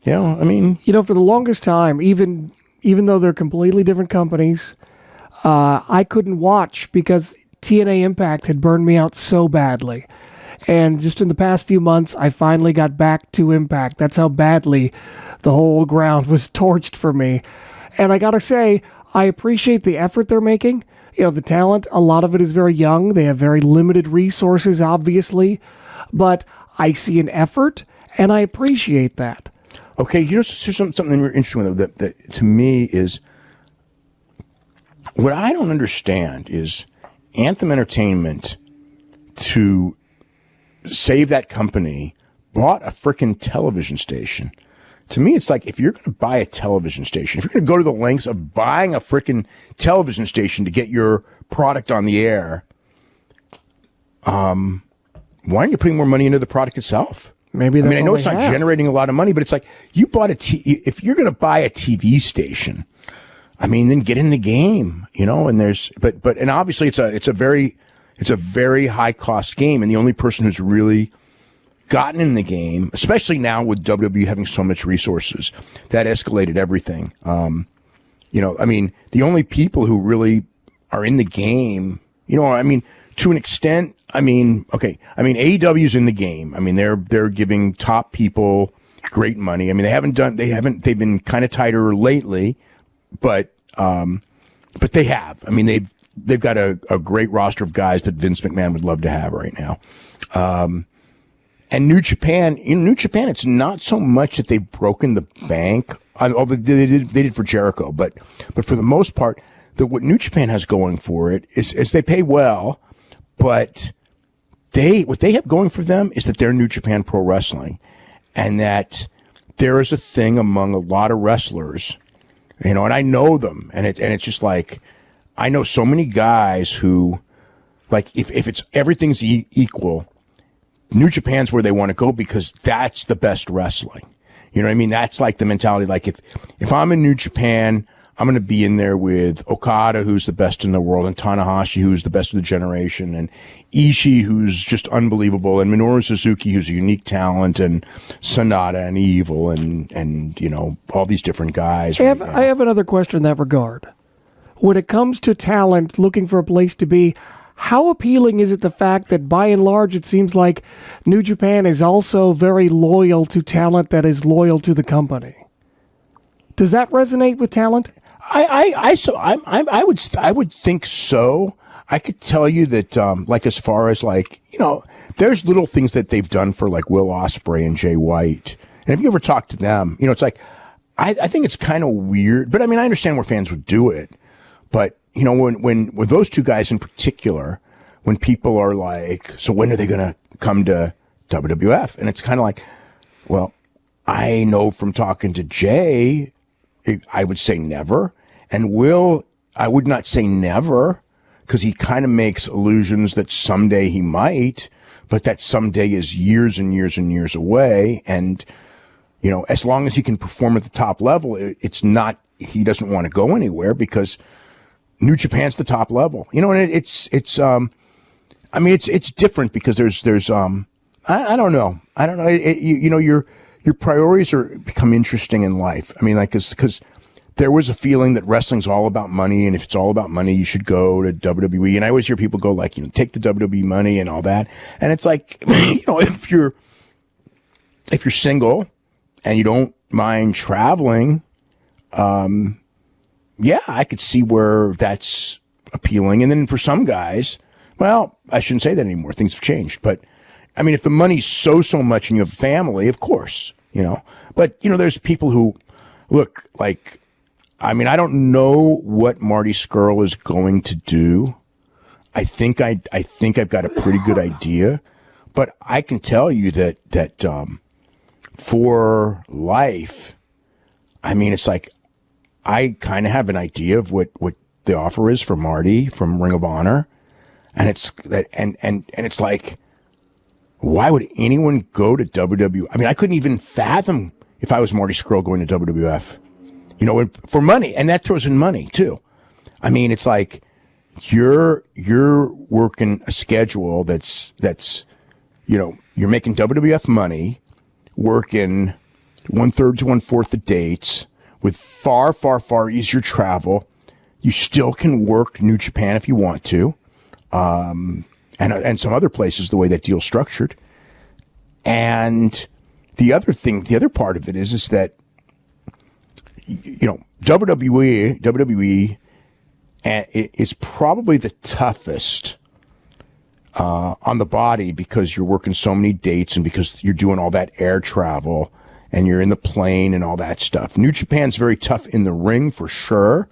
I mean, for the longest time, even though they're completely different companies, I couldn't watch because TNA Impact had burned me out so badly. And just in the past few months, I finally got back to Impact. That's how badly the whole ground was torched for me. And I gotta say, I appreciate the effort they're making. The talent, a lot of it is very young. They have very limited resources, obviously. But I see an effort, and I appreciate that. Okay, something interesting that to me is, what I don't understand is Anthem Entertainment, to save that company, bought a frickin' television station. To me, it's like, if you're going to buy a television station, if you're going to go to the lengths of buying a frickin' television station to get your product on the air, why aren't you putting more money into the product itself? Maybe that's I know it's not generating a lot of money, but it's like, you bought if you're going to buy a TV station, then get in the game, and and obviously it's a very high cost game. And the only person who's really gotten in the game, especially now with WWE having so much resources, that escalated everything. The only people who really are in the game, to an extent, AEW's in the game. They're giving top people great money. They've been kind of tighter lately, but they have. They've got a great roster of guys that Vince McMahon would love to have right now. And New Japan, it's not so much that they've broken the bank, although they did for Jericho, but for the most part, what New Japan has going for it is they pay well, but what they have going for them is that they're New Japan Pro Wrestling, and that there is a thing among a lot of wrestlers, and I know them, and it's just like, I know so many guys who, like, if it's everything's equal, New Japan's where they want to go because that's the best wrestling. That's like the mentality. Like, if I'm in New Japan, I'm going to be in there with Okada, who's the best in the world, and Tanahashi, who's the best of the generation, and Ishii, who's just unbelievable, and Minoru Suzuki, who's a unique talent, and Sonata and Evil, and all these different guys. I have another question in that regard. When it comes to talent looking for a place to be, how appealing is it the fact that by and large it seems like New Japan is also very loyal to talent that is loyal to the company? Does that resonate with talent? I would think so. I could tell you that, as far as there's little things that they've done for like Will Ospreay and Jay White. And if you ever talk to them, it's like, I think it's kind of weird, but I understand where fans would do it. But, when with those two guys in particular, when people are like, so when are they going to come to WWF? And it's kind of like, well, I know from talking to Jay, I would say never. And Will, I would not say never, because he kind of makes allusions that someday he might, but that someday is years and years and years away. And, as long as he can perform at the top level, he doesn't want to go anywhere because New Japan's the top level, and it's different because there's I don't know. Your priorities become interesting in life. Because there was a feeling that wrestling's all about money, and if it's all about money, you should go to WWE. And I always hear people go like, take the WWE money and all that. And it's like, if you're single and you don't mind traveling, yeah, I could see where that's appealing. And then for some guys, well, I shouldn't say that anymore. Things have changed. But, if the money's so much and you have a family, of course, But, there's people who, look, like, I don't know what Marty Scurll is going to do. I think I've got a pretty good idea. But I can tell you that for life, it's like, I kind of have an idea of what the offer is for Marty from Ring of Honor, and it's that, and it's like, why would anyone go to WWE? I couldn't even fathom if I was Marty Scurll going to WWF, for money, and that throws in money too. It's like you're working a schedule that's you're making WWF money, working 1/3 to 1/4 the dates, with far, far, far easier travel. You still can work New Japan if you want to, and some other places the way that deal's structured. And the other part of it is that WWE is probably the toughest on the body because you're working so many dates and because you're doing all that air travel and you're in the plane and all that stuff. New Japan's very tough in the ring for sure.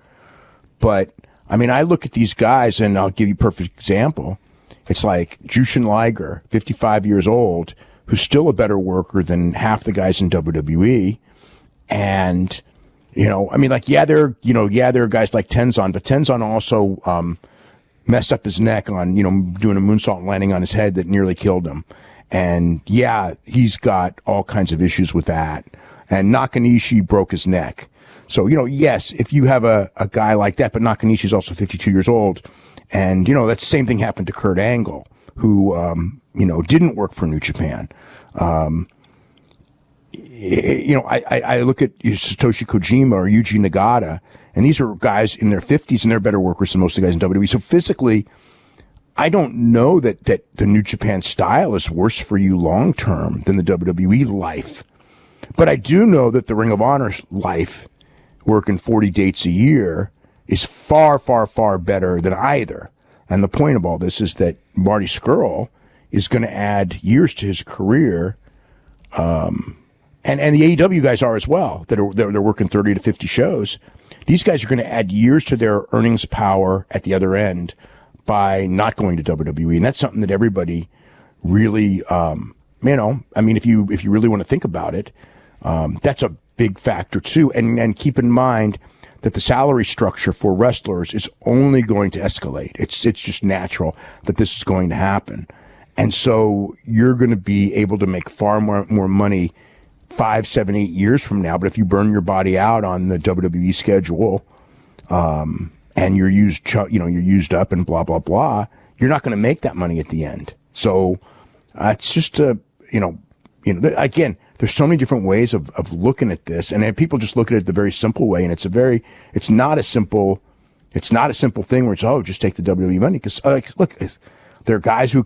But, I mean, I look at these guys, and I'll give you a perfect example. It's like Jushin Liger, 55 years old, who's still a better worker than half the guys in WWE. And, I mean, like, there are guys like Tenzan, but Tenzan also messed up his neck on, doing a moonsault and landing on his head that nearly killed him. And, he's got all kinds of issues with that. And Nakanishi broke his neck. So, yes, if you have a guy like that, but Nakanishi's also 52 years old. And, that same thing happened to Kurt Angle, who, didn't work for New Japan. I look at Satoshi Kojima or Yuji Nagata, and these are guys in their 50s, and they're better workers than most of the guys in WWE. So physically, I don't know that the New Japan style is worse for you long term than the WWE life. But I do know that the Ring of Honor life, working 40 dates a year, is far, far, far better than either. And the point of all this is that Marty Scurll is going to add years to his career, and the AEW guys are as well, that they're working 30 to 50 shows. These guys are going to add years to their earnings power at the other end by not going to WWE. And that's something that everybody really, I mean, if you really want to think about it, that's a big factor too. And keep in mind that the salary structure for wrestlers is only going to escalate. It's just natural that this is going to happen. And so you're going to be able to make far more money 5, 7, 8 years from now. But if you burn your body out on the WWE schedule, and you're used up and blah, blah, blah, you're not going to make that money at the end. So it's just again, there's so many different ways of looking at this, and people just look at it the very simple way, and it's not a simple thing where it's, just take the WWE money. Because look, there are guys who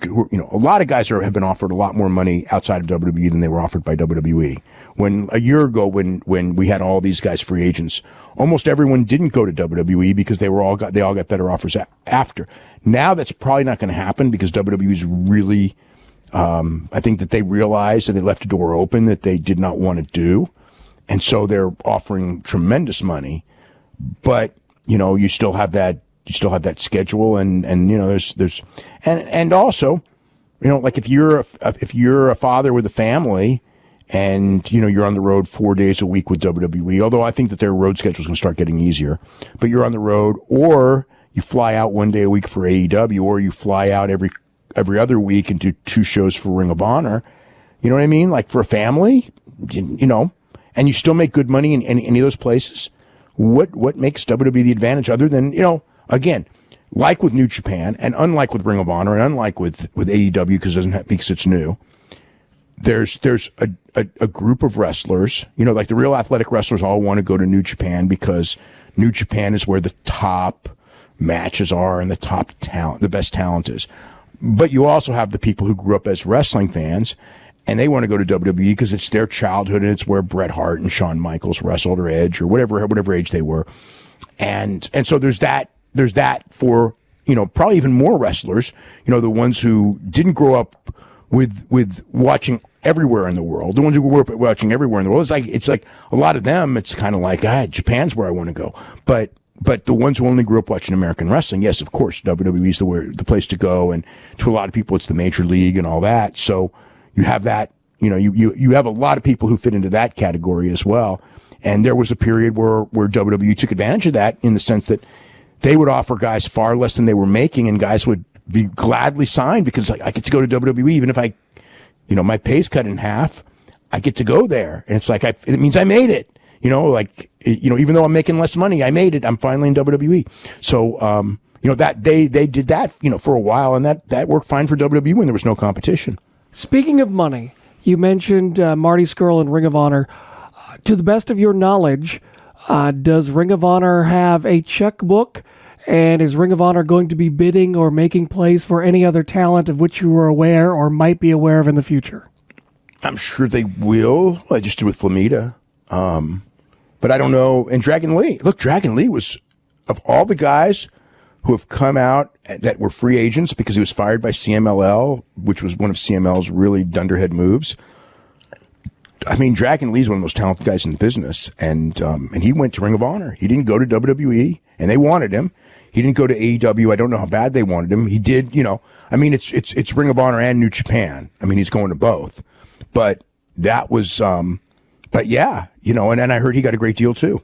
a lot of guys have been offered a lot more money outside of WWE than they were offered by WWE. When a year ago, when we had all these guys free agents, almost everyone didn't go to WWE because they all got better offers after. Now that's probably not going to happen because WWE is really. I think that they realized that they left a door open that they did not want to do. And so they're offering tremendous money, but you still have that schedule and there's also, like if you're a father with a family and, you're on the road 4 days a week with WWE, although I think that their road schedule is going to start getting easier, but you're on the road, or you fly out 1 day a week for AEW, or you fly out every other week and do 2 shows for Ring of Honor. You know what I mean? Like for a family, and you still make good money in any of those places. What makes WWE the advantage other than, again, like with New Japan and unlike with Ring of Honor and unlike with AEW because it's new, there's a group of wrestlers, like the real athletic wrestlers all want to go to New Japan because New Japan is where the top matches are and the top talent, the best talent is. But you also have the people who grew up as wrestling fans, and they want to go to WWE because it's their childhood and it's where Bret Hart and Shawn Michaels wrestled, or Edge, or whatever age they were. And so there's that for, probably even more wrestlers, the ones who didn't grow up with watching everywhere in the world. The ones who grew up watching everywhere in the world, it's like a lot of them, it's kind of like, Japan's where I want to go. But the ones who only grew up watching American wrestling, yes, of course, WWE is the place to go, and to a lot of people, it's the major league and all that. So you have that, you have a lot of people who fit into that category as well. And there was a period where WWE took advantage of that in the sense that they would offer guys far less than they were making, and guys would be gladly signed because I get to go to WWE even if my pay's cut in half. I get to go there, and it's like it means I made it. Even though I'm making less money, I made it. I'm finally in WWE. So, that they did that, for a while, and that worked fine for WWE when there was no competition. Speaking of money, you mentioned Marty Scurll and Ring of Honor. To the best of your knowledge, does Ring of Honor have a checkbook? And is Ring of Honor going to be bidding or making plays for any other talent of which you were aware or might be aware of in the future? I'm sure they will. I just did with Flamita. But I don't know. And Dragon Lee. Look, Dragon Lee was, of all the guys who have come out that were free agents because he was fired by CMLL, which was one of CMLL's really dunderhead moves. I mean, Dragon Lee's one of the most talented guys in the business. And he went to Ring of Honor. He didn't go to WWE, and they wanted him. He didn't go to AEW. I don't know how bad they wanted him. He did, I mean, it's Ring of Honor and New Japan. I mean, he's going to both. But that was, but yeah, and I heard he got a great deal too.